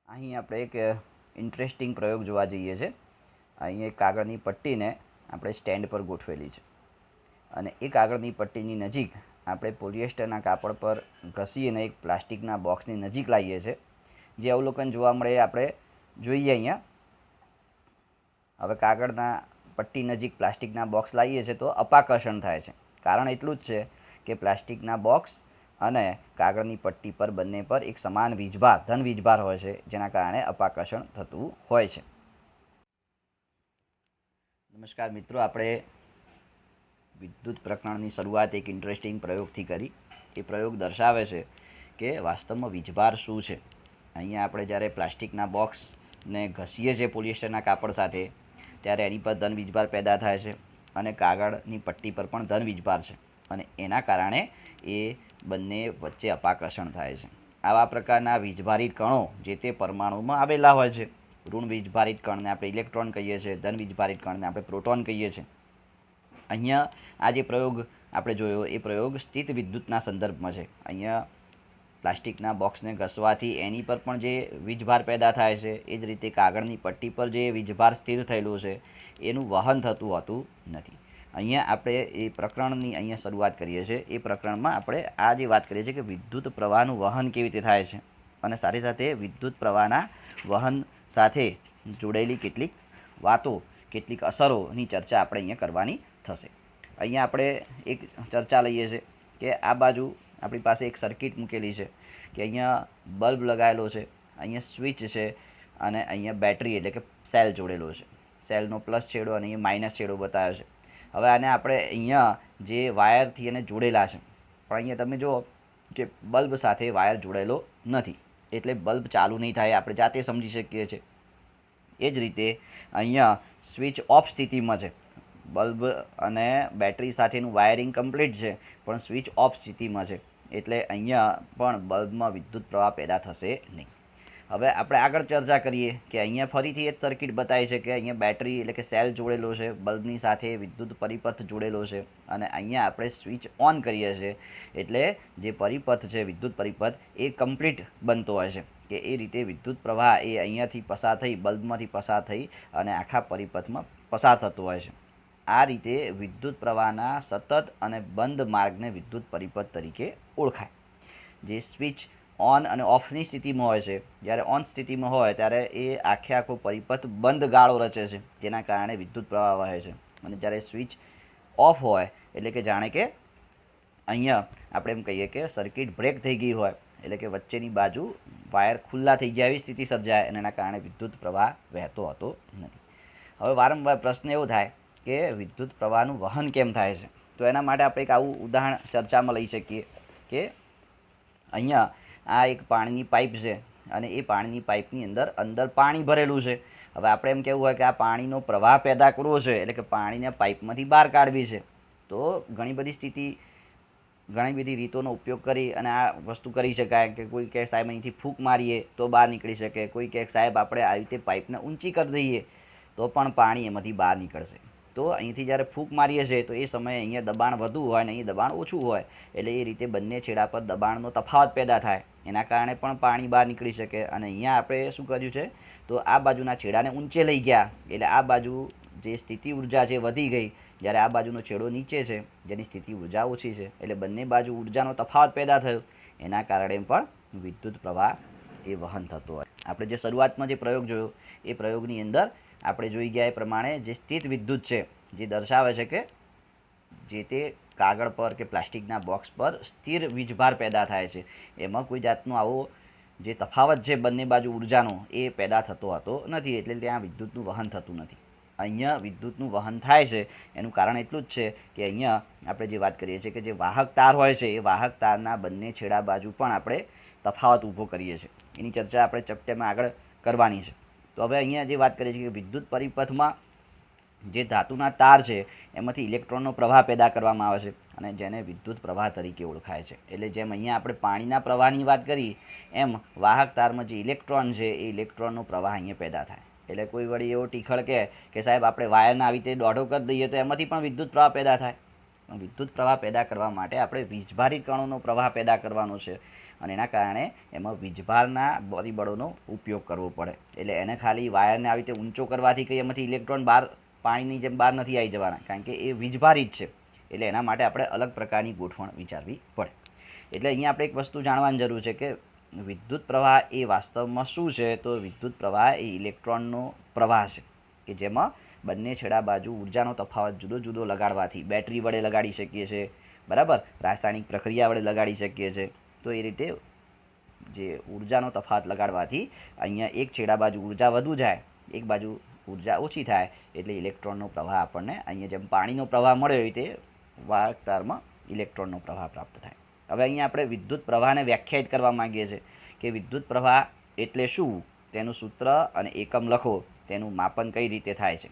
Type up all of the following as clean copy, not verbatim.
અહીં આપણે એક ઇન્ટરેસ્ટિંગ પ્રયોગ જોવા જઈએ છીએ. અહીં એક કાગળની પટ્ટીને આપણે સ્ટેન્ડ પર ગોઠવેલી છે અને એ કાગળની પટ્ટીની નજીક આપણે પોલિએસ્ટરના કાપડ પર ઘસીને એક પ્લાસ્ટિકના બોક્સની નજીક લાવીએ છીએ. જે અવલોકન જોવા મળે એ આપણે જોઈએ અહીંયા. હવે કાગળના પટ્ટી નજીક પ્લાસ્ટિકના બોક્સ લાવીએ છીએ તો અપાકર્ષણ થાય છે. કારણ એટલું જ છે કે પ્લાસ્ટિકના બોક્સ અને કાગળની પટ્ટી પર બંને પર એક સમાન વીજભાર ધન વીજભાર હોય છે, જેના કારણે અપાકર્ષણ થતું હોય છે. નમસ્કાર મિત્રો, આપણે વિદ્યુત પ્રકરણની શરૂઆત એક ઇન્ટરેસ્ટિંગ પ્રયોગથી કરી. એ પ્રયોગ દર્શાવે છે કે વાસ્તવમાં વીજભાર શું છે. અહીંયા આપણે જ્યારે પ્લાસ્ટિકના બોક્સને ઘસીએ છીએ પોલિએસ્ટરના કાપડ સાથે, ત્યારે એની પર ધન વીજભાર પેદા થાય છે અને કાગળની પટ્ટી પર પણ ધન વીજભાર છે અને એના કારણે એ બંને વચ્ચે અપાકર્ષણ થાય છે. આવા પ્રકારના વીજભારિત કણો જે તે પરમાણુમાં આવેલા હોય છે. ઋણ વીજભારિત કણને આપણે ઇલેક્ટ્રોન કહીએ છીએ, ધન વીજભારિત કણને આપણે પ્રોટોન કહીએ છીએ. અહીંયા આ જે પ્રયોગ આપણે જોયો એ પ્રયોગ સ્થિત વિદ્યુતના સંદર્ભમાં છે. અહીંયા પ્લાસ્ટિકના બોક્સને ઘસવાથી એની પર પણ જે વીજભાર પેદા થાય છે, એ જ રીતે કાગળની પટ્ટી પર જે વીજભાર સ્થિર થયેલું છે એનું વહન થતું હોતું નથી. અહીંયા આપણે એ પ્રકરણની અહીંયા શરૂઆત કરીએ છીએ. એ પ્રકરણમાં આપણે આ જે વાત કરીએ છીએ કે વિદ્યુત પ્રવાહનું વહન કેવી રીતે થાય છે અને સાથે સાથે વિદ્યુત પ્રવાહના વહન સાથે જોડાયેલી કેટલીક વાતો, કેટલીક અસરોની ચર્ચા આપણે અહીંયા કરવાની થશે. અહીંયા આપણે એક ચર્ચા લઈએ છીએ કે આ બાજુ આપણી પાસે એક સર્કિટ મૂકેલી છે કે અહીંયા બલ્બ લગાવેલો છે, અહીંયા સ્વિચ છે અને અહીંયા બેટરી એટલે કે સેલ જોડેલો છે. સેલનો પ્લસ છેડો અને અહીંયા માઇનસ છેડો બતાવ્યો છે. હવે આને આપણે અહીંયા જે વાયરથી એને જોડેલા છે, પણ અહીંયા તમે જુઓ કે બલ્બ સાથે વાયર જોડેલો નથી, એટલે બલ્બ ચાલુ નહીં થાય, આપણે જાતે સમજી શકીએ છીએ. એ જ રીતે અહીંયા સ્વિચ ઓફ સ્થિતિમાં છે. બલ્બ અને બેટરી સાથેનું વાયરિંગ કમ્પ્લીટ છે, પણ સ્વિચ ઓફ સ્થિતિમાં છે, એટલે અહીંયા પણ બલ્બમાં વિદ્યુત પ્રવાહ પેદા થશે નહીં. હવે આપણે આગળ ચર્ચા કરીએ કે અહીંયા ફરીથી એ જ સર્કિટ બતાવી છે કે અહીંયા બેટરી એટલે કે સેલ જોડેલો છે, બલ્બની સાથે વિદ્યુત પરિપથ જોડેલો છે અને અહીંયા આપણે સ્વિચ ઓન કરીએ છીએ એટલે જે પરિપથ છે, વિદ્યુત પરિપથ, એ કમ્પ્લીટ બનતો હોય છે કે એ રીતે વિદ્યુત પ્રવાહ એ અહીંયાથી પસાર થઈ, બલ્બમાંથી પસાર થઈ અને આખા પરિપથમાં પસાર થતો હોય છે. આ રીતે વિદ્યુત પ્રવાહના સતત અને બંધ માર્ગને વિદ્યુત પરિપથ તરીકે ઓળખાય. જે સ્વિચ ઓન અને ઓફની સ્થિતિમાં હોય છે, જ્યારે ઓન સ્થિતિમાં હોય ત્યારે એ આખો પરિપથ બંધ ગાળો રચે છે, જેના કારણે વિદ્યુત પ્રવાહ વહે છે. અને જ્યારે સ્વિચ ઓફ હોય એટલે કે જાણે કે અહીંયા આપણે એમ કહીએ કે સર્કિટ બ્રેક થઈ ગઈ હોય, એટલે કે વચ્ચેની બાજુ વાયર ખુલ્લા થઈ ગયા એવી સ્થિતિ સર્જાય અને એના કારણે વિદ્યુત પ્રવાહ વહેતો હોતો નથી. હવે વારંવાર પ્રશ્ન એવો થાય કે વિદ્યુત પ્રવાહનું વહન કેમ થાય છે. તો એના માટે આપણે એક આવું ઉદાહરણ ચર્ચામાં લઈ શકીએ કે અહીંયા આ એક પાણીની પાઇપ છે અને એ પાણીની પાઇપની અંદર પાણી ભરેલું છે. હવે આપણે એમ કહેવું હોય કે આ પાણીનો પ્રવાહ પેદા કરવો છે, એટલે કે પાણીને પાઇપમાંથી બહાર કાઢવી છે, તો ઘણી બધી રીતોનો ઉપયોગ કરી અને આ વસ્તુ કરી શકાય. કે કોઈ કહે સાહેબ અહીંથી ફૂંક મારીએ તો બહાર નીકળી શકે, કોઈ કહે સાહેબ આપણે આવી રીતે પાઇપને ઊંચી કરી દઈએ તો પણ પાણી એમાંથી બહાર નીકળશે. તો અહીંથી જ્યારે ફૂંક મારીએ છીએ તો એ સમયે અહીંયા દબાણ વધુ હોય અને અહીં દબાણ ઓછું હોય, એટલે એ રીતે બંને છેડા પર દબાણનો તફાવત પેદા થાય, એના કારણે પણ પાણી બહાર નીકળી શકે. અને અહીંયા આપણે શું કર્યું છે, તો આ બાજુના છેડાને ઊંચે લઈ ગયા, એટલે આ બાજુ જે સ્થિતિ ઉર્જા છે વધી ગઈ, જ્યારે આ બાજુનો છેડો નીચે છે જેની સ્થિતિ ઉર્જા ઓછી છે, એટલે બંને બાજુ ઉર્જાનો તફાવત પેદા થયો, એના કારણે પણ વિદ્યુત પ્રવાહ એ વહન થતો હોય. આપણે જે શરૂઆતમાં જે પ્રયોગ જોયો એ પ્રયોગની અંદર આપણે જોઈ ગયા એ પ્રમાણે જે સ્થિત વિદ્યુત છે, જે દર્શાવે છે કે જે તે કાગળ પર કે પ્લાસ્ટિકના બોક્સ પર સ્થિર વીજભાર પેદા થાય છે, એમાં કોઈ જાતનો આવો જે તફાવત છે બંને બાજુ ઉર્જાનો એ પેદા થતો હોતો નથી, એટલે ત્યાં વિદ્યુતનું વહન થતું નથી. અહીંયા વિદ્યુતનું વહન થાય છે એનું કારણ એટલું જ છે કે અહીંયા આપણે જે વાત કરીએ છીએ કે જે વાહક તાર હોય છે, એ વાહક તારના બંને છેડા બાજુ પણ આપણે તફાવત ઊભો કરીએ છીએ. એની ચર્ચા આપણે ચેપ્ટરમાં આગળ કરવાની છે. તો હવે અહીંયા જે વાત કરીએ છીએ કે વિદ્યુત પરિપથમાં જે ધાતુના તાર છે એમાંથી ઇલેક્ટ્રોનનો પ્રવાહ પેદા કરવામાં આવે છે અને જેને વિદ્યુત પ્રવાહ તરીકે ઓળખાય છે. એટલે જેમ અહીંયા આપણે પાણીના પ્રવાહની વાત કરી, એમ વાહક તારમાં જે ઇલેક્ટ્રોન છે એ ઇલેક્ટ્રોનનો પ્રવાહ અહીંયા પેદા થાય. એટલે કોઈ વળી એવો ટીખળ કે સાહેબ આપણે વાયરના આવી રીતે દોઢો કરી દઈએ તો એમાંથી પણ વિદ્યુત પ્રવાહ પેદા થાય. વિદ્યુત પ્રવાહ પેદા કરવા માટે આપણે વીજભારિત કણોનો પ્રવાહ પેદા કરવાનો છે અને એના કારણે એમાં વીજભારના પરિબળોનો ઉપયોગ કરવો પડે. એટલે એને ખાલી વાયરને આવી રીતે ઊંચો કરવાથી કંઈ એમાંથી ઇલેક્ટ્રોન બહાર પાણીની જેમ બહાર નથી આવી જવાના, કારણ કે એ વીજભારી જ છે. એટલે એના માટે આપણે અલગ પ્રકારની ગોઠવણ વિચારવી પડે. એટલે અહીંયા આપણે એક વસ્તુ જાણવાની જરૂર છે કે વિદ્યુત પ્રવાહ એ વાસ્તવમાં શું છે. તો વિદ્યુત પ્રવાહ એ ઇલેક્ટ્રોનનો પ્રવાહ છે કે જેમાં બંને છેડા બાજુ ઉર્જાનો તફાવત જુદો જુદો લગાડવાથી બેટરી વડે લગાડી શકીએ છીએ, બરાબર, રાસાયણિક પ્રક્રિયા વડે લગાડી શકીએ છીએ. તો એ રીતે જે ઉર્જાનો તફાવત લગાડવાથી અહીંયા એક છેડા બાજુ ઉર્જા વધુ જાય, એક બાજુ ઉર્જા ઓછી થાય, એટલે ઇલેક્ટ્રોનનો પ્રવાહ આપણને અહીંયા જેમ પાણીનો પ્રવાહ મળ્યો હોય તે વાહક તારમાં ઇલેક્ટ્રોનનો પ્રવાહ પ્રાપ્ત થાય. હવે અહીંયા આપણે વિદ્યુત પ્રવાહને વ્યાખ્યાયિત કરવા માંગીએ છીએ કે વિદ્યુત પ્રવાહ એટલે શું, તેનું સૂત્ર અને એકમ લખો, તેનું માપન કઈ રીતે થાય છે.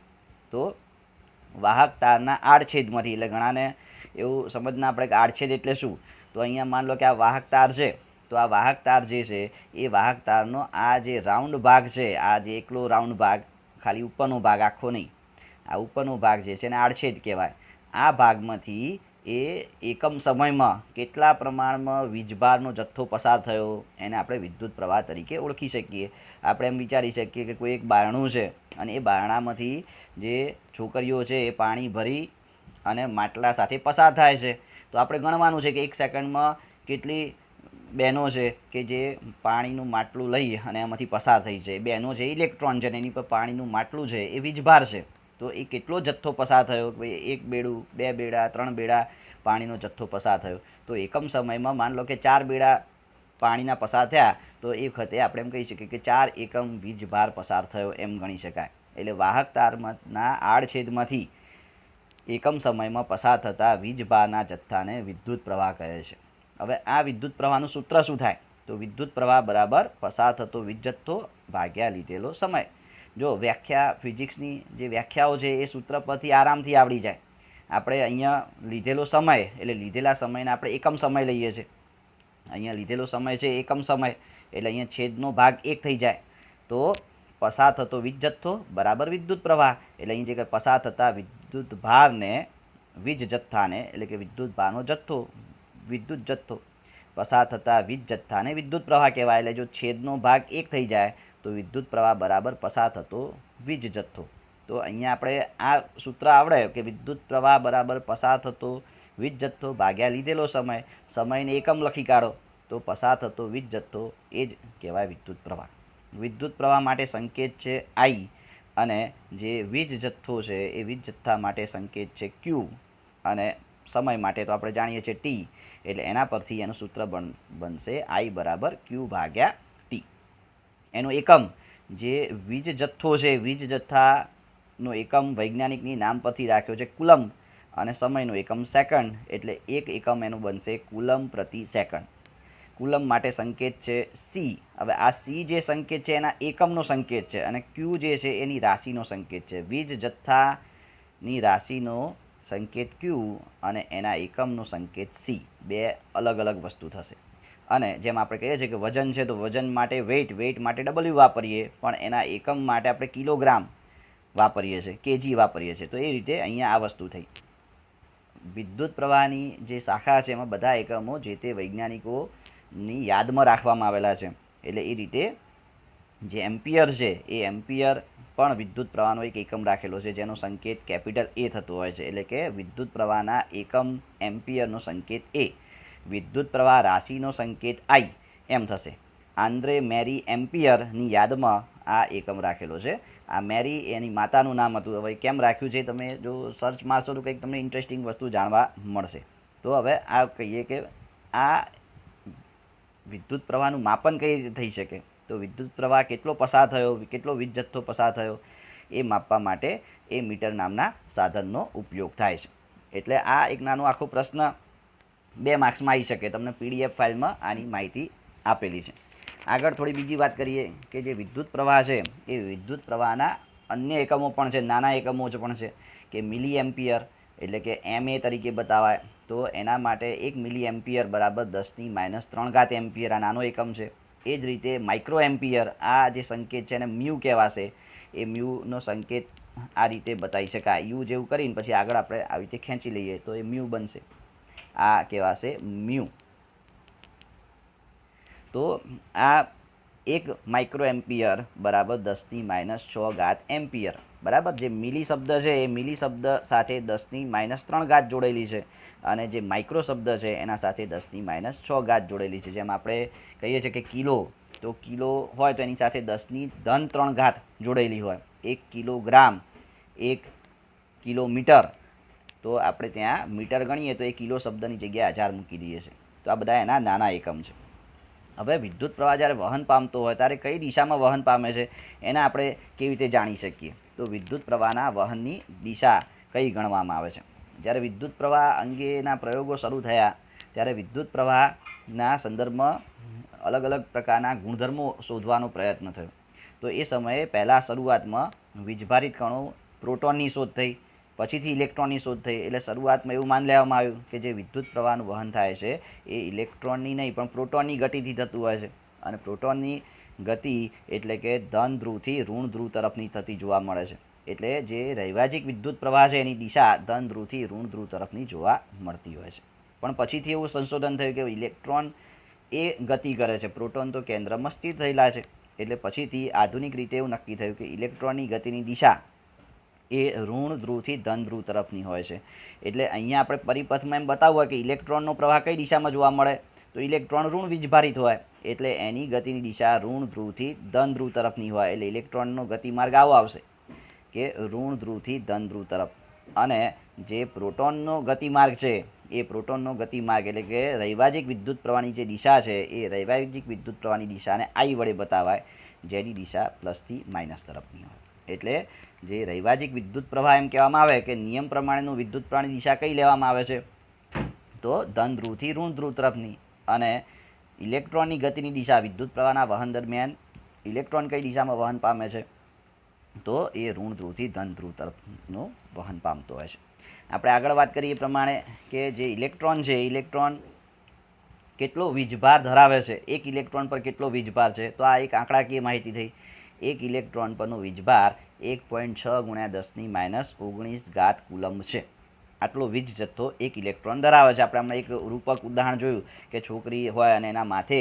તો વાહક તારના આડછેદમાંથી, એટલે ઘણાને એવું સમજના આપણે કે આડછેદ એટલે શું. તો અહીંયા માન લો કે આ વાહક તાર છે, તો આ વાહક તાર જે છે એ વાહક તારનો આ જે રાઉન્ડ ભાગ છે, આ જે એકલો રાઉન્ડ ભાગ, ખાલી ઉપરનો ભાગ આખો નહીં, આ ઉપરનો ભાગ જે છે એને આડછેદ કહેવાય. આ ભાગમાંથી એ એકમ સમયમાં કેટલા પ્રમાણમાં વીજભારનો જથ્થો પસાર થયો એને આપણે વિદ્યુત પ્રવાહ તરીકે ઓળખી શકીએ. આપણે એમ વિચારી શકીએ કે કોઈ એક બારણું છે અને એ બારણામાંથી જે છોકરીઓ છે એ પાણી ભરી અને માટલા સાથે પસાર થાય છે. તો આપણે ગણવાનું છે કે એક સેકન્ડમાં કેટલી બહેનો છે કે જે પાણીનું માટલું લઈ અને એમાંથી પસાર થઈ છે. બહેનો છે ઇલેક્ટ્રોન છે અને એની પર પાણીનું માટલું છે એ વીજભાર છે. તો એ કેટલો જથ્થો પસાર થયો, ભાઈ એક બેડું, બે બેડા, ત્રણ બેડા પાણીનો જથ્થો પસાર થયો. તો એકમ સમયમાં માન લો કે 4 બેડા પાણીના પસાર થયા, તો એ વખતે આપણે એમ કહી શકીએ કે 4 એકમ વીજભાર પસાર થયો એમ ગણી શકાય. એટલે વાહક તારના આડછેદમાંથી એકમ સમયમાં પસાર થતા વીજભારના જથ્થાને વિદ્યુત પ્રવાહ કહે છે. હવે આ વિદ્યુત પ્રવાહનું સૂત્ર શું થાય. તો વિદ્યુત પ્રવાહ બરાબર પસાર થતો વીજ જથ્થો ભાગ્યા લીધેલો સમય. જો વ્યાખ્યા, ફિઝિક્સની જે વ્યાખ્યાઓ છે એ સૂત્ર પરથી આરામથી આવડી જાય. આપણે અહીંયા લીધેલો સમય એટલે લીધેલા સમયને આપણે એકમ સમય લઈએ છીએ. અહીંયા લીધેલો સમય છે એકમ સમય, એટલે અહીંયા છેદનો ભાગ 1 થઈ જાય. તો પસાર થતો વીજ જથ્થો બરાબર વિદ્યુત પ્રવાહ. એટલે અહીં જે પસાર થતા વિદ્યુત ભારને વીજ જથ્થાને, એટલે કે વિદ્યુત ભારનો જથ્થો, વિદ્યુત જથ્થો પસાર થતા વીજ જથ્થાને વિદ્યુત પ્રવાહ કહેવાય. એટલે જો છેદનો ભાગ 1 થઈ જાય તો વિદ્યુત પ્રવાહ બરાબર પસાર થતો વીજ જથ્થો. તો અહીંયા આપણે આ સૂત્ર આવડે કે વિદ્યુત પ્રવાહ બરાબર પસાર થતો વીજ જથ્થો ભાગ્યા લીધેલો સમય, સમયને એકમ લખી કાઢો તો પસાર થતો વીજ જથ્થો એ જ કહેવાય વિદ્યુત પ્રવાહ. વિદ્યુત પ્રવાહ માટે સંકેત છે I અને જે વીજ જથ્થો છે એ વીજ જથ્થા માટે સંકેત છે Q અને સમય માટે તો આપણે જાણીએ છીએ T. એટલે એના પરથી એનું સૂત્ર બનશે I બરાબર Q ભાગ્યા T. એનો એકમ જે વીજ જથ્થો છે, વીજ જથ્થાનો એકમ વૈજ્ઞાનિકની નામ પરથી રાખ્યો છે કુલમ અને સમયનો એકમ સેકન્ડ. એટલે એક એકમ એનું બનશે કુલમ પ્રતિ સેકન્ડ. કુલમ માટે સંકેત છે C. હવે આ C જે સંકેત છે એના એકમનો સંકેત છે અને Q જે છે એની રાશિનો સંકેત છે. વીજ જથ્થાની રાશિનો સંકેત Q અને એના એકમનો સંકેત C. બે અલગ અલગ વસ્તુ થશે. અને જેમ આપણે કહીએ છીએ કે વજન છે તો વજન માટે વેઇટ માટે W વાપરીએ, પણ એના એકમ માટે આપણે કિલોગ્રામ વાપરીએ છીએ, કેજી વાપરીએ છીએ. તો એ રીતે અહીંયા આ વસ્તુ થઈ. વિદ્યુત પ્રવાહની જે શાખા છે એમાં બધા એકમો જે તે વૈજ્ઞાનિકોની યાદમાં રાખવામાં આવેલા છે. એટલે એ રીતે જે એમ્પિયર છે એ એમ્પિયર પણ વિદ્યુત પ્રવાહનો એક એકમ રાખેલો છે જેનો સંકેત કેપિટલ A થતો હોય છે. એટલે કે વિદ્યુત પ્રવાહના એકમ એમ્પિયરનો સંકેત A, વિદ્યુત પ્રવાહ રાશિનો સંકેત I એમ થશે. આન્દ્રે મેરી એમ્પિયરની યાદમાં આ એકમ રાખેલો છે. આ મેરી એની માતાનું નામ હતું. હવે કેમ રાખ્યું છે તમે જો સર્ચ મારશો તો કંઈક તમને ઇન્ટરેસ્ટિંગ વસ્તુ જાણવા મળશે. તો હવે આ કહીએ કે આ વિદ્યુત પ્રવાહનું માપન કઈ રીતે થઈ શકે. તો વિદ્યુત પ્રવાહ કેટલો પસાર થયો, કેટલો વીજ જથ્થો પસાર થયો એ માપવા માટે એ મીટર નામના સાધનનો ઉપયોગ થાય છે. એટલે આ એક નાનો આખો પ્રશ્ન 2 માર્ક્સમાં આવી શકે. તમને PDF ફાઇલમાં આની માહિતી આપેલી છે. આગળ થોડી બીજી વાત કરીએ કે જે વિદ્યુત પ્રવાહ છે એ વિદ્યુત પ્રવાહના અન્ય એકમો પણ છે, નાના એકમો પણ છે કે મિલી એમ્પિયર, એટલે કે MA તરીકે બતાવાય. તો એના માટે 1 મિલી એમ્પિયર બરાબર 10⁻³ એમ્પિયર આ નાનો એકમ છે. એ જ રીતે માઇક્રો એમ્પિયર આ જે સંકેત છે એને મ્યુ કહેવાશે. એ મ્યુનો સંકેત આ રીતે બતાવી શકાય. યુ જેવું કરીને પછી આગળ આપણે આવી રીતે ખેંચી લઈએ તો એ મ્યુ બનશે. આ કહેવાશે મ્યુ. તો આ 1 માઇક્રો એમ્પિયર બરાબર 10⁻6 એમ્પિયર બરાબર. જે મિલી શબ્દ છે એ મિલી શબ્દ સાથે 10⁻3 જોડેલી છે અને જે માઇક્રો શબ્દ છે એના સાથે 10⁻6 જોડેલી છે. જેમ આપણે કહીએ છીએ કે કિલો, તો કિલો હોય તો એની સાથે 10⁻3 જોડેલી હોય. 1 કિલોગ્રામ, 1 કિલોમીટર, તો આપણે ત્યાં મીટર ગણીએ તો એ કિલો શબ્દની જગ્યાએ 1000 મૂકી દઈએ છીએ. તો આ બધા એના નાના એકમ છે. હવે વિદ્યુત પ્રવાહ જ્યારે વહન પામતો હોય ત્યારે કઈ દિશામાં વહન પામે છે એને આપણે કેવી રીતે જાણી શકીએ? તો વિદ્યુત પ્રવાહના વહનની દિશા કઈ ગણવામાં આવે છે? જ્યારે વિદ્યુત પ્રવાહ અંગેના પ્રયોગો શરૂ થયા ત્યારે વિદ્યુત પ્રવાહના સંદર્ભમાં અલગ અલગ પ્રકારના ગુણધર્મો શોધવાનો પ્રયત્ન થયો. તો એ સમયે પહેલાં શરૂઆતમાં વીજભારિત કણો પ્રોટોનની શોધ થઈ, પછીથી ઇલેક્ટ્રોનની શોધ થઈ. એટલે શરૂઆતમાં એવું માની લેવામાં આવ્યું કે જે વિદ્યુત પ્રવાહનું વહન થાય છે એ ઇલેક્ટ્રોનની નહીં પણ પ્રોટોનની ગતિથી થતું હોય છે. અને પ્રોટોનની ગતિ એટલે કે ધન ધ્રુવથી ઋણ ધ્રુવ તરફની થતી જોવા મળે છે. એટલે જે રૈવાજિક વિદ્યુત પ્રવાહ છે એની દિશા ધન ધ્રુવથી ઋણ ધ્રુવ તરફની જોવા મળતી હોય છે. પણ પછીથી એવું સંશોધન થયું કે ઇલેક્ટ્રોન એ ગતિ કરે છે, પ્રોટોન તો કેન્દ્રમાં સ્થિર થયેલા છે. એટલે પછીથી આધુનિક રીતે એવું નક્કી થયું કે ઇલેક્ટ્રોનની ગતિની દિશા એ ઋણ ધ્રુવથી ધન ધ્રુવ તરફની હોય છે. એટલે અહીંયા આપણે પરિપથમાં એમ બતાવવું હોય કે ઇલેક્ટ્રોનનો પ્રવાહ કઈ દિશામાં જોવા મળે, તો ઇલેક્ટ્રોન ઋણ વીજભારિત હોય એટલે એની ગતિની દિશા ઋણ ધ્રુવથી ધન ધ્રુવ તરફની હોય. એટલે ઇલેક્ટ્રોનનો ગતિમાર્ગ આવો આવશે કે ઋણ ધ્રુવથી ધન ધ્રુવ તરફ. અને જે પ્રોટોનનો ગતિમાર્ગ છે એ પ્રોટોનનો ગતિમાર્ગ એટલે કે રૈવાજિક વિદ્યુત પ્રવાહની જે દિશા છે એ રૈવાજિક વિદ્યુત પ્રવાહની દિશાને આઈ વડે બતાવાય, જેની દિશા પ્લસથી માઇનસ તરફની હોય. એટલે જે રૈવાજિક વિદ્યુત પ્રવાહ એમ કહેવામાં આવે કે નિયમ પ્રમાણેનું વિદ્યુત પ્રવાહની દિશા કઈ લેવામાં આવે છે, તો ધન ધ્રુવથી ઋણ ધ્રુવ તરફની. અને ઇલેક્ટ્રોનની ગતિની દિશા વિદ્યુત પ્રવાહના વહન દરમિયાન ઇલેક્ટ્રોન કઈ દિશામાં વહન પામે છે, તો એ ઋણ ધ્રુવથી ધન ધ્રુવ તરફનું વહન પામતો હોય છે. આપણે આગળ વાત કરીએ એ પ્રમાણે કે જે ઇલેક્ટ્રોન છે, ઇલેક્ટ્રોન કેટલો વીજભાર ધરાવે છે, એક ઇલેક્ટ્રોન પર કેટલો વીજભાર છે, તો આ એક આંકડાકીય માહિતી થઈ. એક ઇલેક્ટ્રોન પરનો વીજભાર 1.6 × 10⁻19 કુલમ્બ છે. આટલો વીજ જથ્થો એક ઇલેક્ટ્રોન ધરાવે છે. આપણે હમણાં એક રૂપક ઉદાહરણ જોયું કે છોકરી હોય અને એના માથે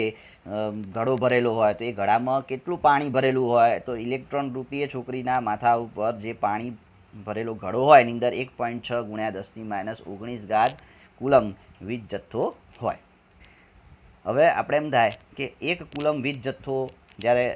ઘડો ભરેલો હોય, તો એ ઘડામાં કેટલું પાણી ભરેલું હોય, તો ઇલેક્ટ્રોન રૂપી એ છોકરીના માથા ઉપર જે પાણી ભરેલો ઘડો હોય એની અંદર 1.6 × 10⁻19 કુલમ્બ વીજ જથ્થો હોય. હવે આપણે એમ થાય કે એક કુલમ્બ વીજ જથ્થો જ્યારે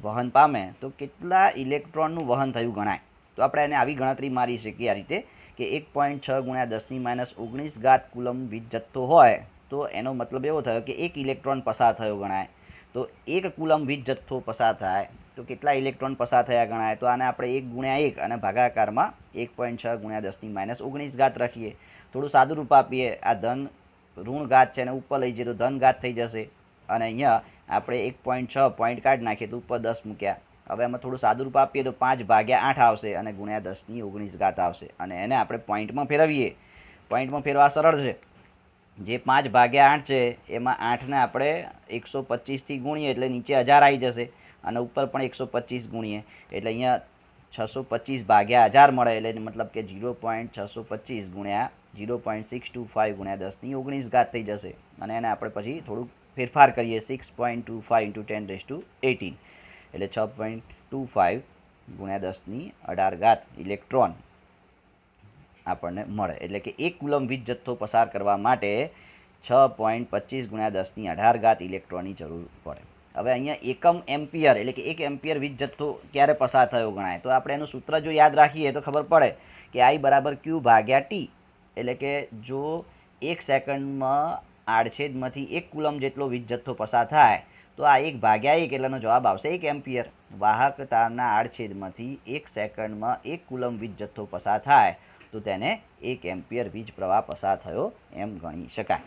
વહન પામે તો કેટલા ઇલેક્ટ્રોનનું વહન થયું ગણાય. તો આપણે એને આવી ગણતરી મારી શકીએ આ રીતે કે 1.6 × 10⁻19 કુલમ્બ વીજ જથ્થો હોય તો એનો મતલબ એવો થયો કે એક ઇલેક્ટ્રોન પસાર થયો ગણાય. તો એક કુલમ્બ વીજ જથ્થો પસાર થાય તો કેટલા ઇલેક્ટ્રોન પસાર થયા ગણાય. તો આને આપણે 1 × 1 અને ભાગાકારમાં 1.6 × 10⁻19 રાખીએ. થોડું સાદું રૂપ આપીએ, આ ધન ઋણ ઘાત છે એને ઉપર લઈ જઈએ તો ધન ઘાત થઈ જશે. અને અહીંયા આપણે 1.6 પોઈન્ટ કાઢી નાખીએ તો ઉપર 10 મૂક્યા. હવે એમાં થોડું સાદું રૂપ આપીએ તો 5/8 આવશે અને ગુણ્યા 10⁻19 આવશે. અને એને આપણે પોઈન્ટમાં ફેરવીએ, પોઈન્ટમાં ફેરવા સરળ છે. જે 5/8 છે એમાં 8ને આપણે 125થી ગુણીએ એટલે નીચે 1000 આવી જશે અને ઉપર પણ 125 ગુણીએ એટલે અહીંયા 625/1000 મળે. એટલે મતલબ કે 0.625 ગુણ્યા 0.625 ગુણ્યા 10⁻19 થઈ જશે. અને એને આપણે પછી થોડુંક ફેરફાર કરીએ 6.25 × 10⁻18 એટલે 6.25 ગુણ્યા 10⁻18 ઇલેક્ટ્રોન આપણને મળે. એટલે કે એક કુલમ્બ વીજ જથ્થો પસાર કરવા માટે 6.25 ગુણ્યા 10⁻18 ઇલેક્ટ્રોનની જરૂર પડે. હવે અહીંયા એકમ એમ્પિયર એટલે કે 1 એમ્પિયર વીજ જથ્થો ક્યારે પસાર થયો ગણાય. તો આપણે એનું સૂત્ર જો યાદ રાખીએ તો ખબર પડે કે I = Q/T. એટલે કે જો 1 સેકન્ડમાં આડછેદમાંથી 1 કુલમ્બ જેટલો વીજ જથ્થો પસાર થાય તો આ 1/1 એટલાનો જવાબ આવશે 1 એમ્પિયર. વાહક તારના આડછેદમાંથી 1 સેકન્ડમાં 1 કુલમ્બ વીજ જથ્થો પસાર થાય તો તેને 1 એમ્પિયર વીજ પ્રવાહ પસાર થયો એમ ગણી શકાય.